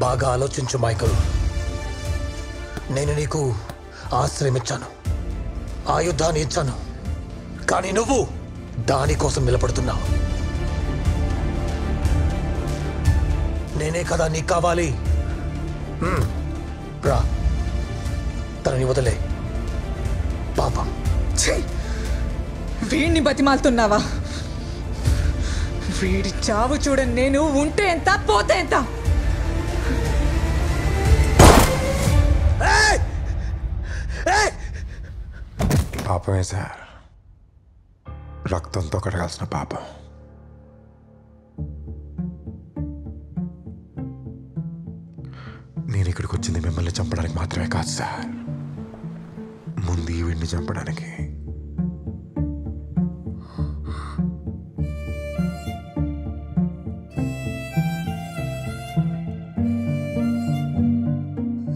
బాగా ఆలోచించు మైకల్. నేను నీకు ఆశ్రయం ఇచ్చాను, ఆయుధాన్ని ఇచ్చాను, కానీ నువ్వు దానికోసం నిలబడుతున్నావు. నేనే కదా నీకు కావాలి. రా, తనని వదిలే. పాపం. వీడిని బతిమాలుతున్నావా? వీడి చావు చూడని నేను ఉంటే ఎంత పోతే ఎంత. పాపమే సార్, రక్తంతో కడగాల్సిన పాపం. నేను ఇక్కడికి వచ్చింది మిమ్మల్ని చంపడానికి మాత్రమే కాదు సార్, ముందు ఈవిడ్ని చంపడానికి.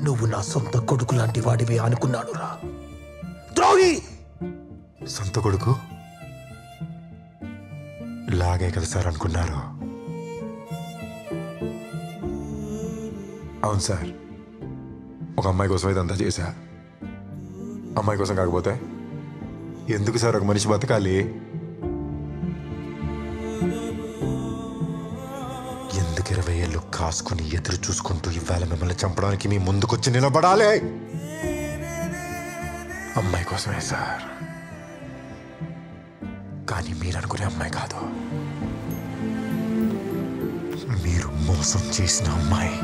నువ్వు నా సొంత కొడుకు లాంటి వాడివి అనుకున్నాను రా ద్రోహి. సొంత కొడుకు లాగే కదా సార్ అనుకున్నారు? అవును సార్, ఒక అమ్మాయి కోసం ఇదంతా చేశా. అమ్మాయి కోసం కాకపోతే ఎందుకు సార్ ఒక మనిషి బతకాలి? ఎందుకు 20 ఏళ్ళు కాసుకుని ఎదురు చూసుకుంటూ ఇవాళ మిమ్మల్ని చంపడానికి మీ ముందుకొచ్చి నిలబడాలి? అమ్మాయి కోసమే సార్, కానీ మీరు అనుకునే అమ్మాయి కాదు, మీరు మోసం చేసిన అమ్మాయి.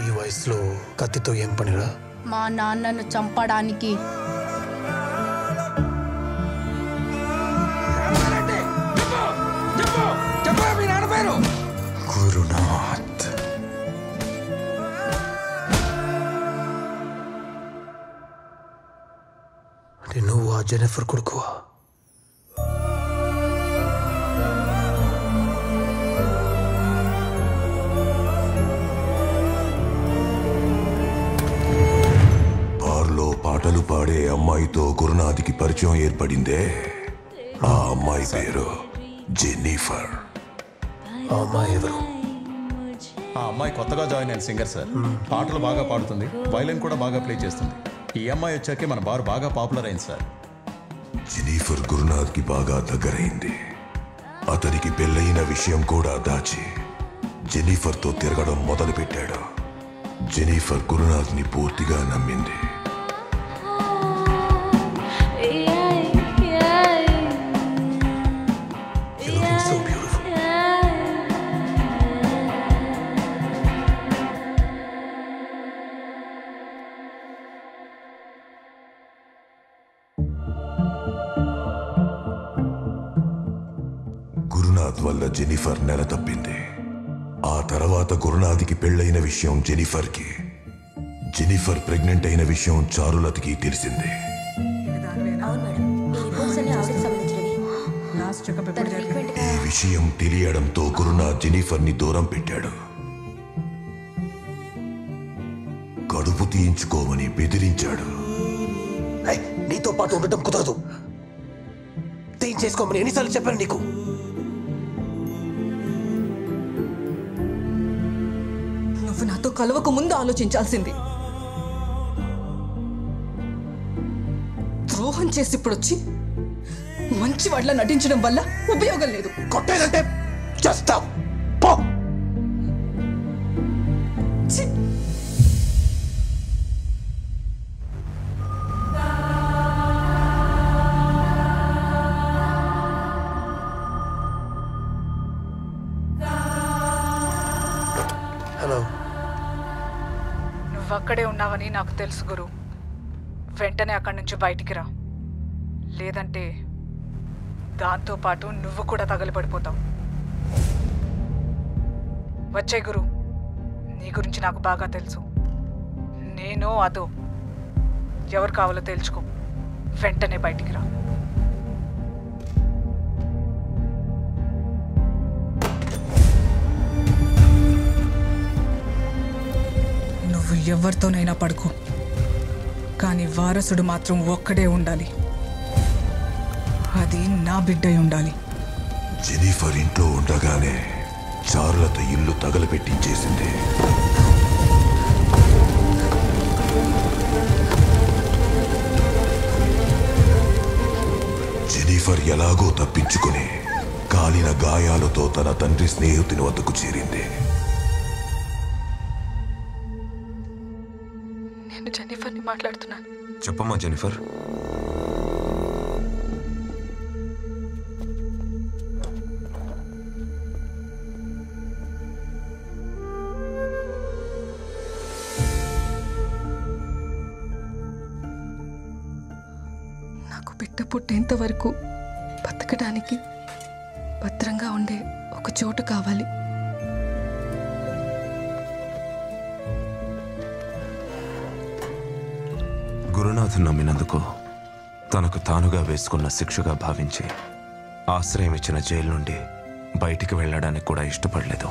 ఈ వయసులో కత్తితో ఏం పనిరా? మా నాన్నను చంపడానికి. గురునాథ్. అంటే నువ్వు ఆ జెనిఫర్ కొడుకువా? పాటలు పాడే అమ్మాయితో గురునాథ్కి పరిచయం ఏర్పడిందే. ఆ అమ్మాయి పేరు జెన్నిఫర్. ఆ అమ్మాయి ఎవరు? ఆ అమ్మాయి కొత్తగా జాయిన్ అయిన సింగర్ సార్. పాటలు బాగా పాడుతుంది, వైలిన్ కూడా బాగా ప్లే చేస్తుంది. ఈ అమ్మాయి వచ్చాకే మన బార్ బాగా పాపులర్ అయింది సార్. జెన్నిఫర్ గురునాథ్కి బాగా దగ్గరైంది. అతనికి పెళ్ళయిన విషయం కూడా దాచి జెన్నిఫర్తో తిరగడం మొదలుపెట్టాడు. జెన్నిఫర్ గురునాథ్ని పూర్తిగా నమ్మింది. గురునాథ్ వల్ల జెన్నిఫర్ నెల తప్పింది. ఆ తర్వాత గురునాథ్కి పెళ్ళైన విషయం జెన్నిఫర్కి, జెన్నిఫర్ ప్రెగ్నెంట్ అయిన విషయం చారులతకి తెలిసింది. ఈ విషయం తెలియడంతో గురునాథ్ జెన్నిఫర్ని దూరం పెట్టాడు. కడుపు తీయించుకోమని బెదిరించాడు. నీతో పాటు ఉండటం కుదరదు. తీయించేసుకోమని ఎన్నిసార్లు చెప్పాను నీకు? నువ్వు నాతో కలవక ముందు ఆలోచించాల్సింది. ద్రోహం చేసి ఇప్పుడు వచ్చి మంచి వాళ్ళ నటించడం వల్ల ఉపయోగం లేదు. కొట్టేదంటే చేస్తాం. పో. హలో. నువ్వక్కడే ఉన్నావని నాకు తెలుసు గురు. వెంటనే అక్కడి నుంచి బయటికి రా, లేదంటే దాంతో పాటు నువ్వు కూడా తగలబడిపోతావు. వచ్చే గురు, నీ గురించి నాకు బాగా తెలుసు. నేను అదో ఎవరు కావాలో తెలుసుకో. వెంటనే బయటికి రా. ఎవరితోనైనా పడుకో, కానీ వారసుడు మాత్రం ఒక్కడే ఉండాలి. అది నా బిడ్డై ఉండాలి. జెనిఫర్ ఇంట్లో ఉండగానే చారులత ఇల్లు తగలబెట్టించేసింది. జెనిఫర్ ఎలాగో తప్పించుకుని కాలిన గాయాలతో తన తండ్రి స్నేహితుని వద్దకు చేరింది. నేను జెన్నిఫర్ని మాట్లాడుతున్నాను. చెప్పమ్మా జెనిఫర్. నాకు బిడ్డ పుట్టేంత వరకు బతకడానికి భద్రంగా ఉండే ఒక చోటు కావాలి. గురునాథ్ నమ్మినందుకు తనకు తానుగా వేసుకున్న శిక్షగా భావించి ఆశ్రయం ఇచ్చిన జైలు నుండి బయటికి వెళ్ళడానికి కూడా ఇష్టపడలేదు.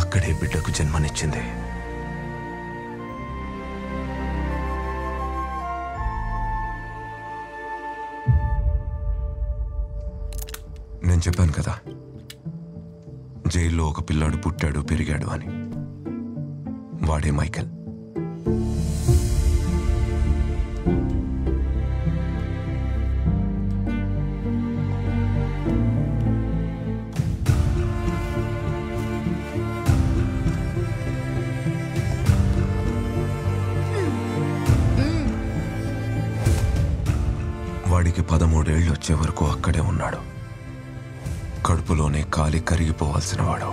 అక్కడే బిడ్డకు జన్మనిచ్చింది. నేను చెప్పాను కదా, జైల్లో ఒక పిల్లాడు పుట్టాడు పెరిగాడు అని. వాడే మైకేల్. వాడికి 13 ఏళ్ళు వచ్చే వరకు అక్కడే ఉన్నాడు. కడుపులోనే కాలి కరిగిపోవాల్సిన వాడు.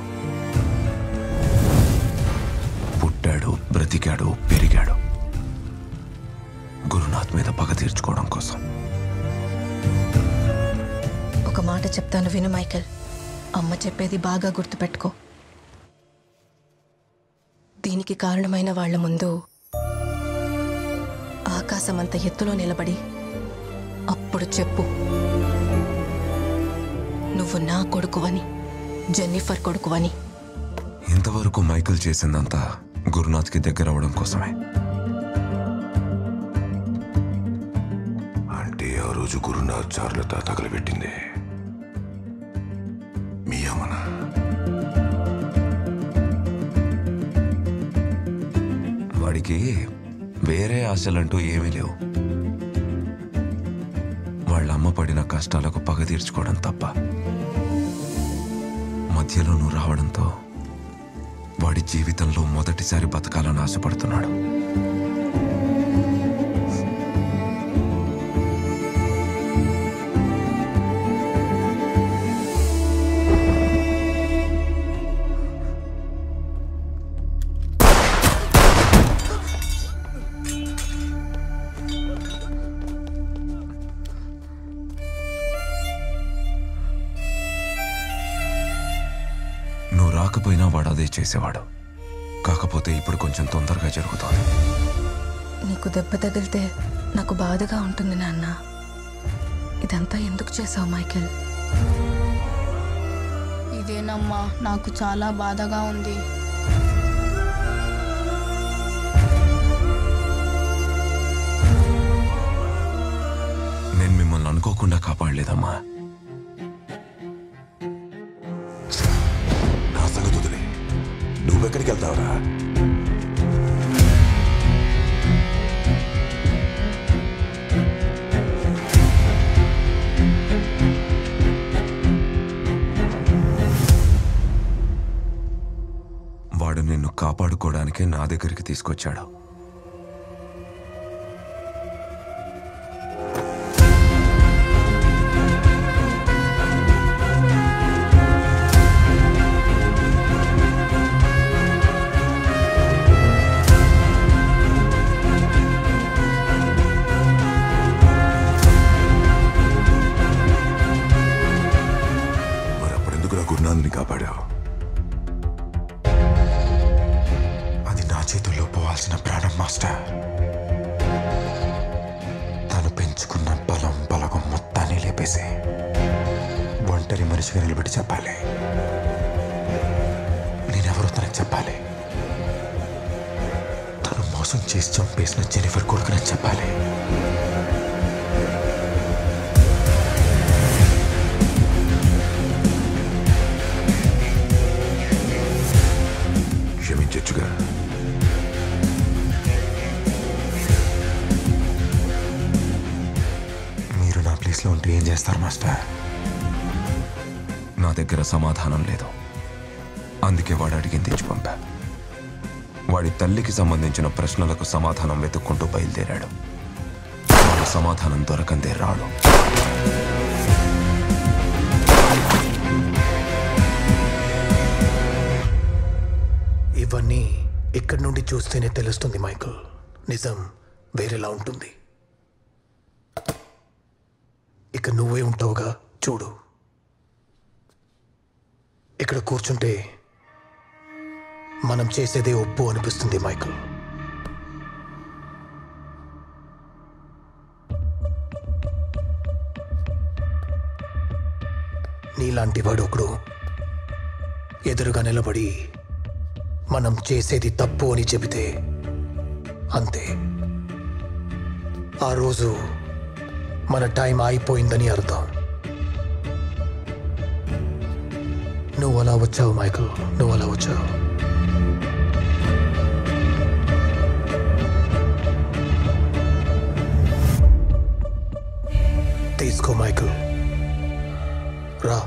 పుట్టాడు, బ్రతికాడు, పెరిగాడు గురునాథ్ మీద పగ తీర్చుకోవడం కోసం. ఒక మాట చెప్తాను విను మైకేల్. అమ్మ చెప్పేది బాగా గుర్తుపెట్టుకో. దీనికి కారణమైన వాళ్ల ముందు ఆకాశమంత ఎత్తులో నిలబడి అప్పుడు చెప్పు, నువ్వు నా కొడుకువని, జెన్నిఫర్ కొడుకువని. ఇంతవరకు మైకేల్ చేసిందంతా గురునాథ్కి దగ్గర అవడం కోసమే. అంటే ఆ రోజు గురునాథ్ చారులత తగలబెట్టింది మీ అమ్మన. వాడికి వేరే ఆశలంటూ ఏమీ లేవు. వాళ్ళ అమ్మ పడిన కష్టాలకు పగ తీర్చుకోవడం తప్ప. మధ్యలో నువ్వు రావడంతో వాడి జీవితంలో మొదటిసారి బతకాలని ఆశపడుతున్నాడు. నువ్వు రాకపోయినా వాడు అదే చేసేవాడు. కాకపోతే ఇప్పుడు కొంచెం తొందరగా జరుగుతోంది. నీకు దెబ్బ తగిలితే నాకు బాధగా ఉంటుంది నాన్న. ఇదంతా ఎందుకు చేసావు మైకేల్? ఇదేనమ్మా, నాకు చాలా బాధగా ఉంది. నేను మిమ్మల్ని అనుకోకుండా కాపాడలేదమ్మా. నా సంగతి వదిలే, నువ్వెక్కడికి వెళ్తావురా? వాడు నిన్ను కాపాడుకోవడానికే నా దగ్గరికి తీసుకొచ్చాడు. మరి అప్పుడెందుకురా గురునాథ్ని కాపాడావు? అది నా చేతుల్లో పోవాల్సిన ప్రాణం మాస్టర్. తను పెంచుకున్న బలగం మొత్తాన్ని లేపేసి ఒంటరి మనిషిగా నిలబెట్టి చెప్పాలి. నేనెవరో తనకు చెప్పాలి. మోసం చేసి చంపేసిన జెనిఫర్ కొడుకునని చెప్పాలి. క్షమించచ్చుగా. మీరు నా ప్లేస్లో ఉంటే ఏం చేస్తారు మాస్టర్? నా దగ్గర సమాధానం లేదు, అందుకే వాడు అడిగింది తెచ్చి పంపా. వాడి తల్లికి సంబంధించిన ప్రశ్నలకు సమాధానం వెతుక్కుంటూ బయలుదేరాడు. వాడి సమాధానం దొరకందే రాడు. ఇవన్నీ ఇక్కడి నుండి చూస్తేనే తెలుస్తుంది మైకల్. నిజం వేరేలా ఉంటుంది. ఇక నువ్వే ఉంటావుగా, చూడు. ఇక్కడ కూర్చుంటే మనం చేసేదే ఒప్పు అనిపిస్తుంది మైకల్. నీలాంటి వాడు ఒకడు ఎదురుగా నిలబడి మనం చేసేది తప్పు అని చెబితే అంతే, ఆ రోజు మన టైం అయిపోయిందని అర్థం. నువ్వు అలా వచ్చావు మైకల్, నువ్వు అలా వచ్చావు. తీసుకో మైకల్, రా.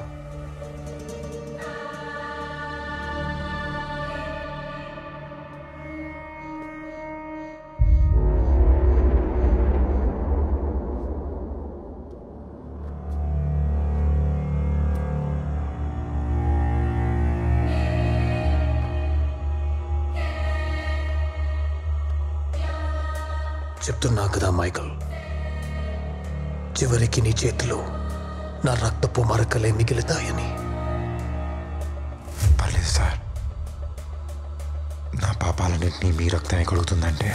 చెప్తున్నా కదా మైకల్, చివరికి నీ చేతిలో నా రక్తపు మరకలే మిగులుతాయని. పర్లేదు సార్, నా పాపాలన్నింటినీ మీ రక్తమే కడుగుతుందంటే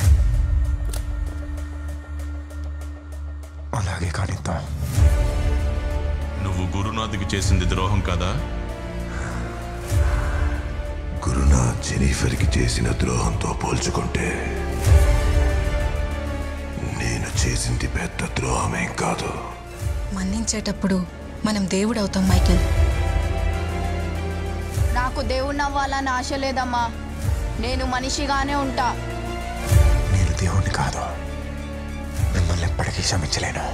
అలాగే కానిద్దాం. నువ్వు గురునాథ్కి చేసింది ద్రోహం కదా? గురునాథ్ జెనిఫర్కి చేసిన ద్రోహంతో పోల్చుకుంటే నేను చేసింది పెద్ద ద్రోహమేం కాదు. మన్నించేటప్పుడు మనం దేవుడు అవుతాం మైకేల్. నాకు దేవుణ్ణి అవ్వాలని ఆశ లేదమ్మా. నేను మనిషిగానే ఉంటా. నేను దేవుణ్ణి కాదు, మిమ్మల్ని ఎప్పటికీ క్షమించలేను.